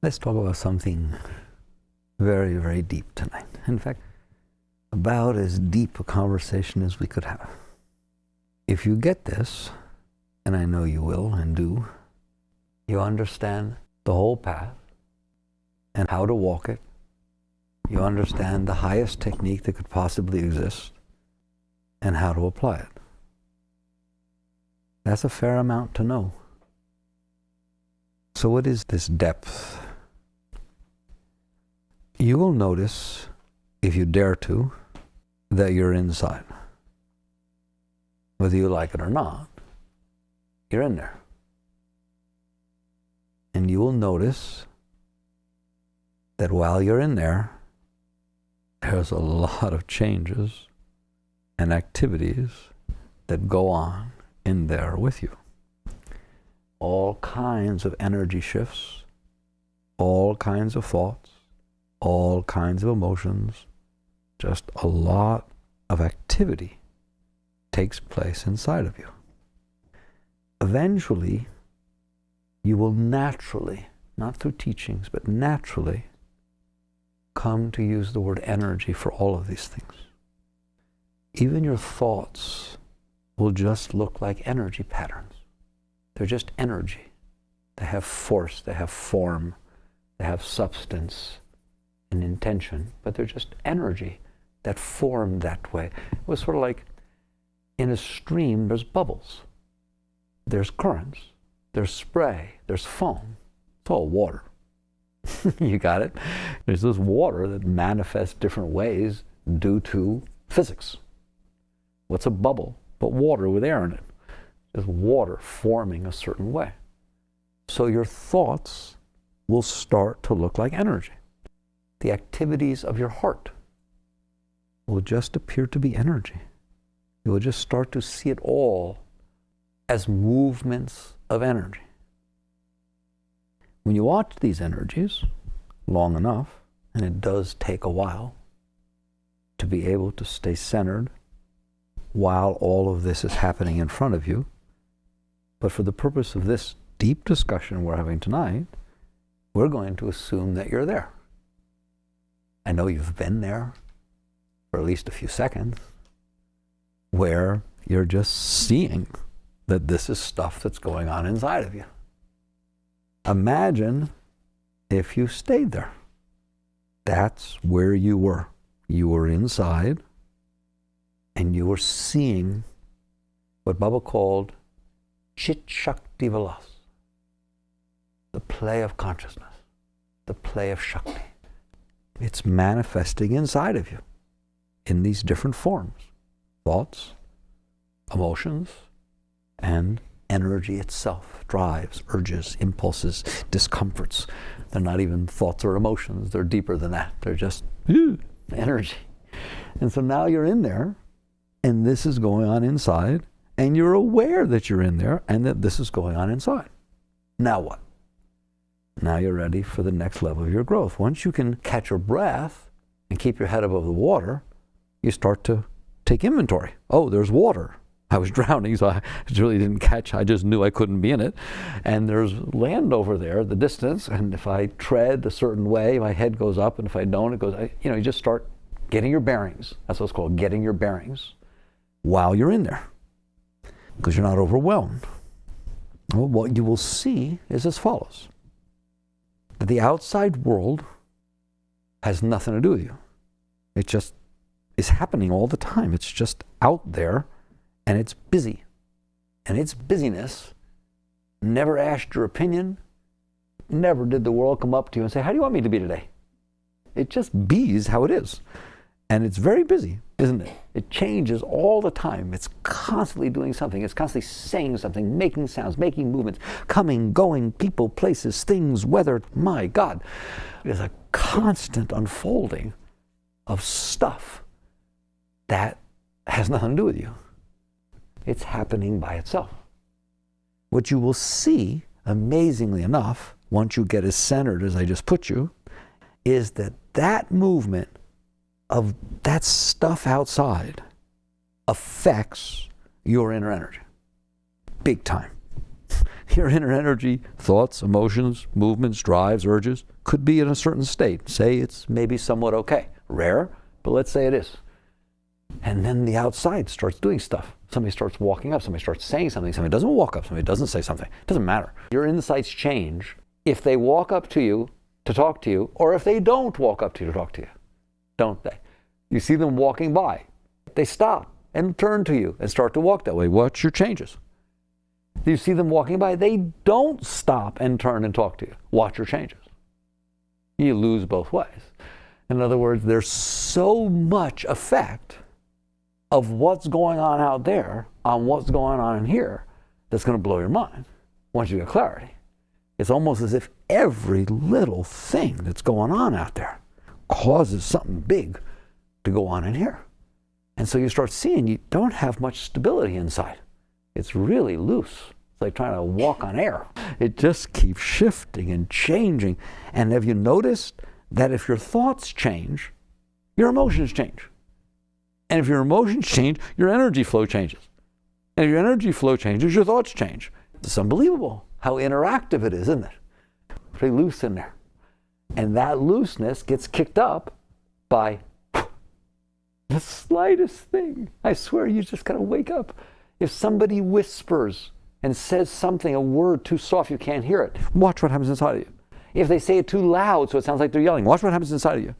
Let's talk about something very, very deep tonight. In fact, about as deep a conversation as we could have. If you get this, and I know you will and do, you understand the whole path and how to walk it. You understand the highest technique that could possibly exist and how to apply it. That's a fair amount to know. So what is this depth? You will notice, if you dare to, that you're inside. Whether you like it or not, you're in there. And you will notice that while you're in there, there's a lot of changes and activities that go on in there with you. All kinds of energy shifts, all kinds of thoughts, all kinds of emotions, just a lot of activity takes place inside of you. Eventually, you will naturally, not through teachings, but naturally, come to use the word energy for all of these things. Even your thoughts will just look like energy patterns. They're just energy. They have force, they have form, they have substance and intention, but they're just energy that form that way. It was sort of like in a stream, there's bubbles, there's currents, there's spray, there's foam. It's all water. You got it? There's this water that manifests different ways due to physics. What's a bubble but water with air in it? There's water forming a certain way. So your thoughts will start to look like energy. The activities of your heart will just appear to be energy. You will just start to see it all as movements of energy. When you watch these energies long enough, and it does take a while to be able to stay centered while all of this is happening in front of you, but for the purpose of this deep discussion we're having tonight, we're going to assume that you're there. I know you've been there for at least a few seconds, where you're just seeing that this is stuff that's going on inside of you. Imagine if you stayed there. That's where you were. You were inside, and you were seeing what Baba called Chit Shakti Vilas, the play of consciousness, the play of Shakti. It's manifesting inside of you in these different forms: thoughts, emotions, and energy itself, drives, urges, impulses, discomforts. They're not even thoughts or emotions. They're deeper than that. They're just energy. And so now you're in there, and this is going on inside, and you're aware that you're in there and that this is going on inside. Now what? Now you're ready for the next level of your growth. Once you can catch your breath and keep your head above the water, you start to take inventory. Oh, there's water. I was drowning, so I really didn't catch. I just knew I couldn't be in it. And there's land over there, the distance, and if I tread a certain way, my head goes up, and if I don't, it goes, you just start getting your bearings. That's what it's called, getting your bearings, while you're in there, because you're not overwhelmed. Well, what you will see is as follows: that the outside world has nothing to do with you. It just is happening all the time. It's just out there, and it's busy. And its busyness never asked your opinion, never did the world come up to you and say, how do you want me to be today? It just bees how it is. And it's very busy, isn't it? It changes all the time. It's constantly doing something. It's constantly saying something, making sounds, making movements, coming, going, people, places, things, weather. My God, it is a constant unfolding of stuff that has nothing to do with you. It's happening by itself. What you will see, amazingly enough, once you get as centered as I just put you, is that that movement of that stuff outside affects your inner energy. Big time. Your inner energy, thoughts, emotions, movements, drives, urges, could be in a certain state. Say it's maybe somewhat okay. Rare, but let's say it is. And then the outside starts doing stuff. Somebody starts walking up, somebody starts saying something, somebody doesn't walk up, somebody doesn't say something. It doesn't matter. Your insights change if they walk up to you to talk to you, or if they don't walk up to you to talk to you, don't they? You see them walking by. They stop and turn to you and start to walk that way. Watch your changes. You see them walking by. They don't stop and turn and talk to you. Watch your changes. You lose both ways. In other words, there's so much effect of what's going on out there on what's going on in here that's going to blow your mind once you get clarity. It's almost as if every little thing that's going on out there causes something big to go on in here. And so you start seeing you don't have much stability inside. It's really loose. It's like trying to walk on air. It just keeps shifting and changing. And have you noticed that if your thoughts change, your emotions change? And if your emotions change, your energy flow changes. And if your energy flow changes, your thoughts change. It's unbelievable how interactive it is, isn't it? Pretty loose in there. And that looseness gets kicked up by the slightest thing. I swear, you just gotta wake up. If somebody whispers and says something, a word too soft you can't hear it, watch what happens inside of you. If they say it too loud so it sounds like they're yelling, watch what happens inside of you.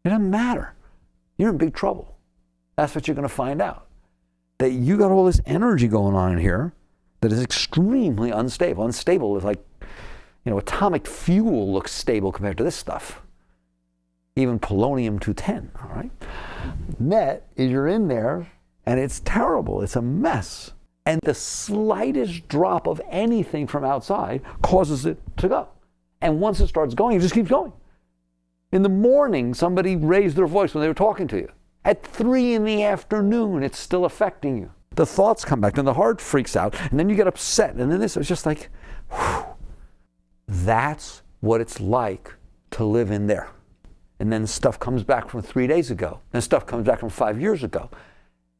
It doesn't matter. You're in big trouble. That's what you're going to find out. That you got all this energy going on in here that is extremely unstable. Unstable is like, atomic fuel looks stable compared to this stuff. Even polonium-210, all right? Net is you're in there and it's terrible. It's a mess. And the slightest drop of anything from outside causes it to go. And once it starts going, it just keeps going. In the morning, somebody raised their voice when they were talking to you. At 3 p.m, it's still affecting you. The thoughts come back, and the heart freaks out, and then you get upset, and then it's just like, whew. That's what it's like to live in there. And then stuff comes back from 3 days ago, then stuff comes back from 5 years ago,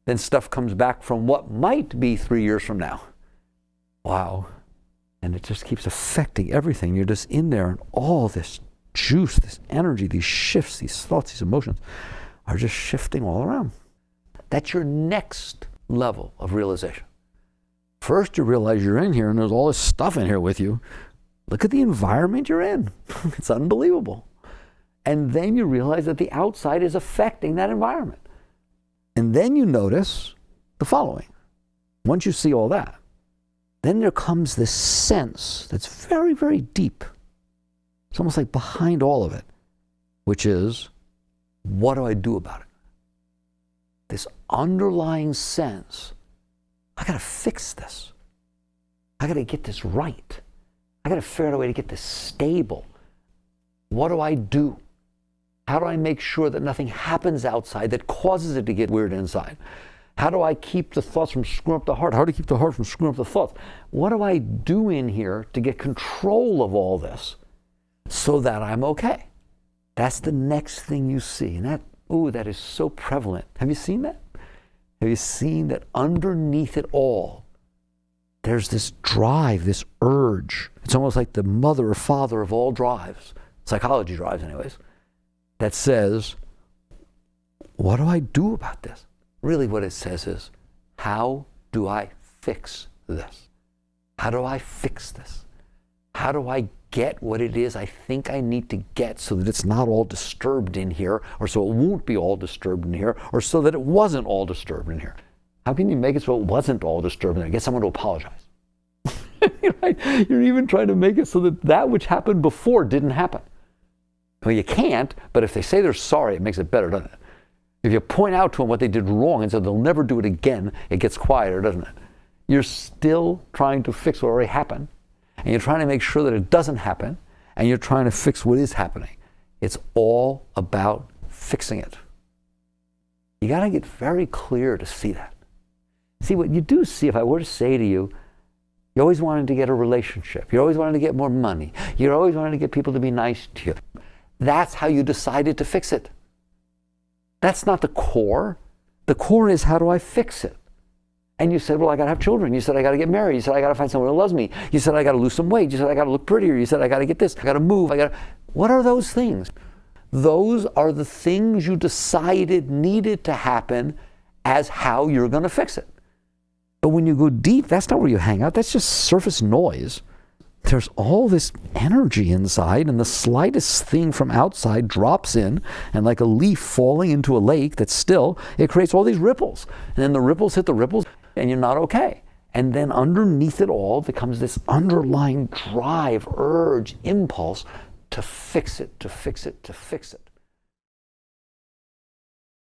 then stuff comes back from what might be 3 years from now. Wow. And it just keeps affecting everything. You're just in there, and all this juice, this energy, these shifts, these thoughts, these emotions are just shifting all around. That's your next level of realization. First, you realize you're in here and there's all this stuff in here with you. Look at the environment you're in. It's unbelievable. And then you realize that the outside is affecting that environment. And then you notice the following. Once you see all that, then there comes this sense that's very, very deep. It's almost like behind all of it, which is, what do I do about it? This underlying sense, I gotta fix this. I gotta get this right. I gotta figure out a way to get this stable. What do I do? How do I make sure that nothing happens outside that causes it to get weird inside? How do I keep the thoughts from screwing up the heart? How do I keep the heart from screwing up the thoughts? What do I do in here to get control of all this so that I'm okay? That's the next thing you see. And that is so prevalent. Have you seen that? Have you seen that underneath it all, there's this drive, this urge. It's almost like the mother or father of all drives, psychology drives anyways, that says, what do I do about this? Really what it says is, how do I fix this? How do I fix this? How do I get what it is I think I need to get so that it's not all disturbed in here, or so it won't be all disturbed in here, or so that it wasn't all disturbed in here? How can you make it so it wasn't all disturbed in there? Get someone to apologize. Right? You're even trying to make it so that that which happened before didn't happen. Well, you can't, but if they say they're sorry, it makes it better, doesn't it? If you point out to them what they did wrong and say they'll never do it again, it gets quieter, doesn't it? You're still trying to fix what already happened, and you're trying to make sure that it doesn't happen, and you're trying to fix what is happening. It's all about fixing it. You got to get very clear to see that. See, what you do see, if I were to say to you, you always wanted to get a relationship, you always wanted to get more money, you always wanted to get people to be nice to you. That's how you decided to fix it. That's not the core. The core is, how do I fix it? And you said, well, I got to have children. You said, I got to get married. You said, I got to find someone who loves me. You said, I got to lose some weight. You said, I got to look prettier. You said, I got to get this. I got to move. What are those things? Those are the things you decided needed to happen as how you're going to fix it. But when you go deep, that's not where you hang out. That's just surface noise. There's all this energy inside, and the slightest thing from outside drops in, and like a leaf falling into a lake that's still, it creates all these ripples. And then the ripples hit the ripples, and you're not okay. And then underneath it all becomes this underlying drive, urge, impulse to fix it, to fix it, to fix it.